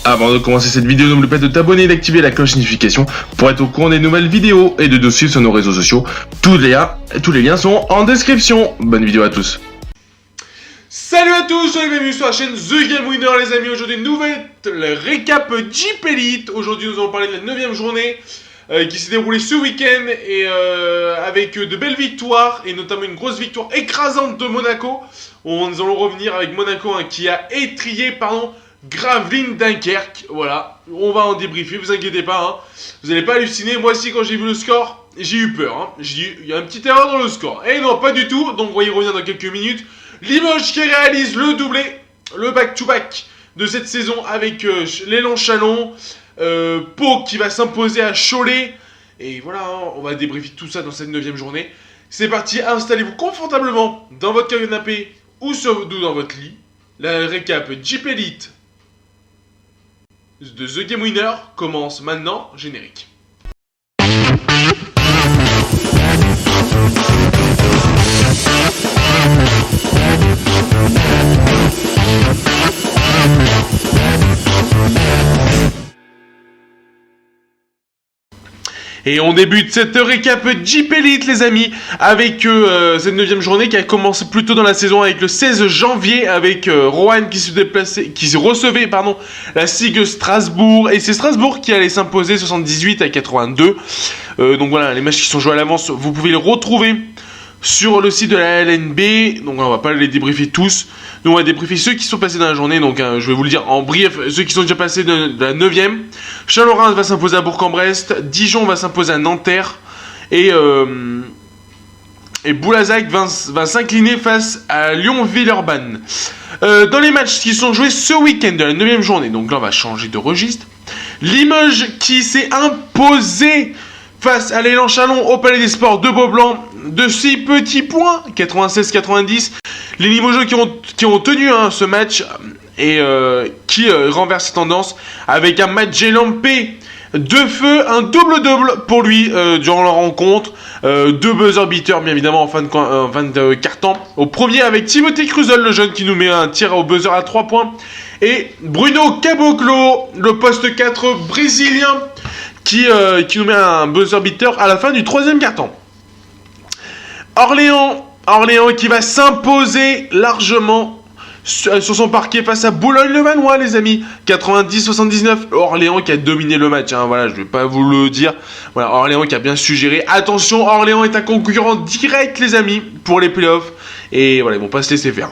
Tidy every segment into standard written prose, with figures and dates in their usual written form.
Avant de commencer cette vidéo, n'oublie pas de t'abonner et d'activer la cloche notification pour être au courant des nouvelles vidéos et de nous suivre sur nos réseaux sociaux. Tous les liens sont en description. Bonne vidéo à tous. Salut à tous, soyez bienvenus sur la chaîne The Game Winner les amis. Aujourd'hui, nouvelle récap Jeep Elite. Aujourd'hui, nous allons parler de la 9ème journée qui s'est déroulée ce week-end et avec de belles victoires et notamment une grosse victoire écrasante de Monaco. Nous allons revenir avec Monaco qui a étrié Gravelines Dunkerque. Voilà, on va en débriefer, vous inquiétez pas, vous n'allez pas halluciner. Moi aussi, quand j'ai vu le score, j'ai eu peur. J'ai dit, il y a une petite erreur dans le score. Et non, pas du tout, donc on va y revenir dans quelques minutes. Limoges qui réalise le doublé, le back-to-back de cette saison avec l'élan Chalon, Pau qui va s'imposer à Cholet. Et voilà, on va débriefer tout ça dans cette 9ème journée. C'est parti, installez-vous confortablement dans votre canapé ou dans votre lit. La récap Jeep Elite de The Game Winner commence maintenant, générique. Et on débute cette récap Jeep Elite les amis avec cette 9ème journée qui a commencé plus tôt dans la saison avec le 16 janvier avec Roanne qui recevait la SIG Strasbourg, et c'est Strasbourg qui allait s'imposer 78 à 82. Donc voilà, les matchs qui sont joués à l'avance, vous pouvez les retrouver sur le site de la LNB. Donc on va pas les débriefer tous. Nous on va débriefer ceux qui sont passés dans la journée. Donc je vais vous le dire en brief, ceux qui sont déjà passés de la 9ème. Chalon-Reims va s'imposer à Bourg-en-Brest. Dijon va s'imposer à Nanterre. Et Boulazac va s'incliner face à Lyon-Villeurbanne. Dans les matchs qui sont joués ce week-end de la 9ème journée, donc là on va changer de registre. Limoges qui s'est imposé face à l'élan Chalon au Palais des Sports de Beaublanc de 6 petits points, 96-90. Les Limoges qui ont tenu ce match et qui renversent tendance avec un match Lampé de feu, un double-double pour lui durant la rencontre. 2 buzzer beaters bien évidemment en fin de quart-temps. Au premier avec Timothée Cruzol, le jeune qui nous met un tir au buzzer à 3 points. Et Bruno Caboclo, le poste 4 brésilien, qui nous met un buzzer beater à la fin du 3e quart-temps. Orléans qui va s'imposer largement sur son parquet face à Boulogne-le-Vanois, les amis. 90-79. Orléans qui a dominé le match. Voilà, je vais pas vous le dire. Voilà, Orléans qui a bien suggéré. Attention, Orléans est un concurrent direct, les amis, pour les playoffs. Et voilà, ils vont pas se laisser faire.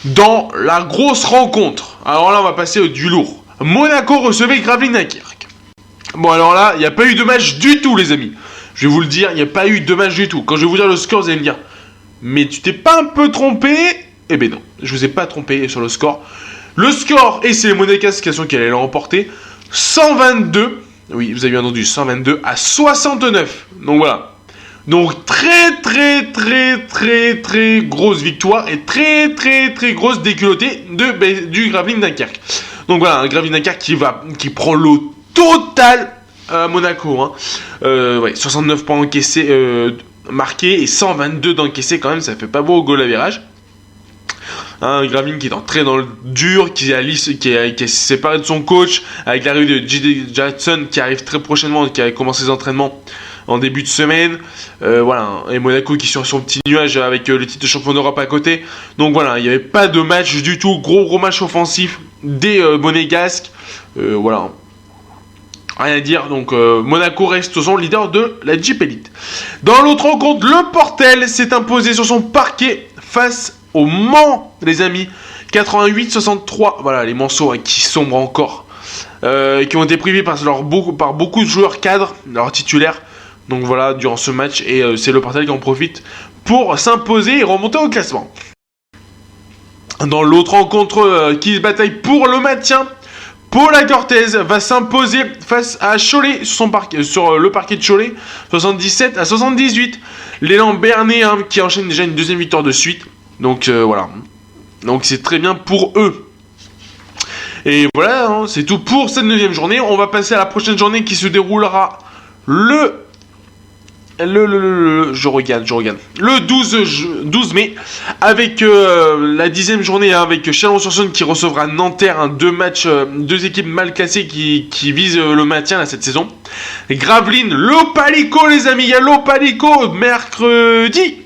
Dans la grosse rencontre, alors là, on va passer du lourd. Monaco recevait Gravelines Dunkerque. Bon, alors là, il n'y a pas eu de match du tout, les amis. Je vais vous le dire, il n'y a pas eu de match du tout. Quand je vais vous dire le score, vous allez me dire, mais tu t'es pas un peu trompé? Eh ben non, je vous ai pas trompé sur le score. Le score, et c'est les Monégasques qui allaient l'emporter, 122, oui, vous avez bien entendu, 122 à 69. Donc voilà. Donc très grosse victoire et très grosse déculottée du Gravelines Dunkerque. Donc voilà, un Gravelines Dunkerque qui prend l'eau totale à Monaco. 69 points encaissés, marqués et 122 d'encaissés quand même, ça fait pas beau au goal average. Gravelines qui est entré dans le dur, qui est séparé de son coach, avec l'arrivée de J.D. Jackson qui arrive très prochainement, qui a commencé ses entraînements en début de semaine. Et Monaco qui est sur son petit nuage avec le titre de champion d'Europe à côté. Donc voilà, il n'y avait pas de match du tout, gros match offensif des Monégasques. Rien à dire, donc Monaco reste son leader de la Jeep Elite. Dans l'autre rencontre, le Portel s'est imposé sur son parquet face au Mans, les amis. 88-63, voilà, les Manceaux qui sombrent encore. Qui ont été privés par beaucoup de joueurs cadres, leurs titulaires. Donc voilà, durant ce match, et c'est le Portel qui en profite pour s'imposer et remonter au classement. Dans l'autre rencontre qui bataille pour le maintien, Paula Cortez va s'imposer face à Cholet sur le parquet de Cholet, 77 à 78. L'élan Bernay qui enchaîne déjà une 2ème victoire de suite. Donc voilà. Donc c'est très bien pour eux. Et voilà, c'est tout pour cette 9ème journée. On va passer à la prochaine journée qui se déroulera le je regarde. Le 12 mai, avec la 10e journée, hein, avec Chalon-sur-Saône qui recevra Nanterre, hein, deux équipes mal classées qui visent le maintien là, cette saison. Gravelines, Lopalico les amis, il y a Lopalico mercredi.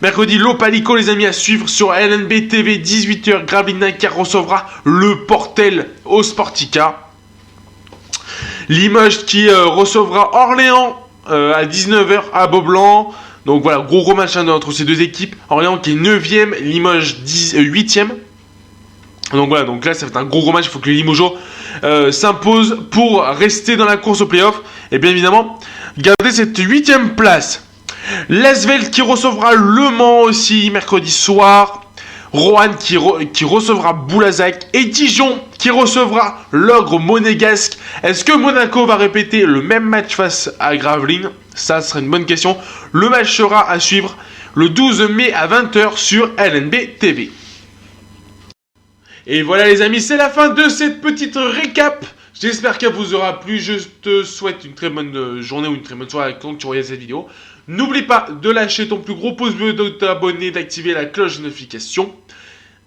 Mercredi, Lopalico les amis à suivre sur LNB TV, 18h, Gravelines qui recevra le Portel au Sportica. Limoges qui recevra Orléans à 19h à Beaublanc. Donc voilà, gros match hein, entre ces deux équipes. Orléans qui est 9ème, Limoges 8ème. Donc voilà, donc là ça va être un gros match. Il faut que les Limogeaux s'imposent pour rester dans la course au playoff. Et bien évidemment, garder cette 8ème place. L'Asvel qui recevra Le Mans aussi mercredi soir. Roanne qui recevra Boulazac. Et Dijon qui recevra l'Ogre monégasque. Est-ce que Monaco va répéter le même match face à Gravelines? Ça serait une bonne question. Le match sera à suivre le 12 mai à 20h sur LNB TV. Et voilà les amis, c'est la fin de cette petite récap. J'espère qu'elle vous aura plu. Je te souhaite une très bonne journée ou une très bonne soirée quand tu regardes cette vidéo. N'oublie pas de lâcher ton plus gros pouce bleu, de t'abonner, d'activer la cloche de notification.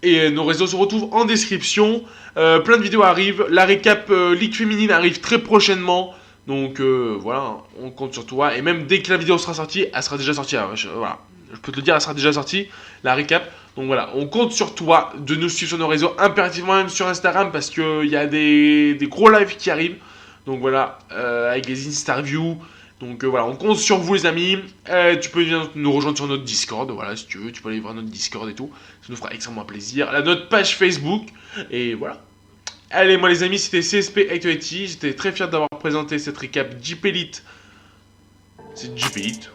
Et nos réseaux se retrouvent en description. Plein de vidéos arrivent. La récap Ligue féminine arrive très prochainement. Donc voilà, on compte sur toi. Et même dès que la vidéo sera sortie, elle sera déjà sortie. Voilà, je peux te le dire, elle sera déjà sortie, la récap. Donc voilà, on compte sur toi de nous suivre sur nos réseaux, impérativement même sur Instagram, parce qu'il y a des gros lives qui arrivent. Donc voilà, avec des interviews. Donc voilà, on compte sur vous les amis. Tu peux venir nous rejoindre sur notre Discord, voilà, si tu veux. Tu peux aller voir notre Discord et tout. Ça nous fera extrêmement plaisir. Notre page Facebook. Et voilà. Allez, moi les amis, c'était CSP Actuality. J'étais très fier d'avoir présenté cette récap Jeep Elite. C'est Jeep Elite.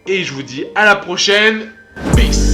Et je vous dis à la prochaine. Peace.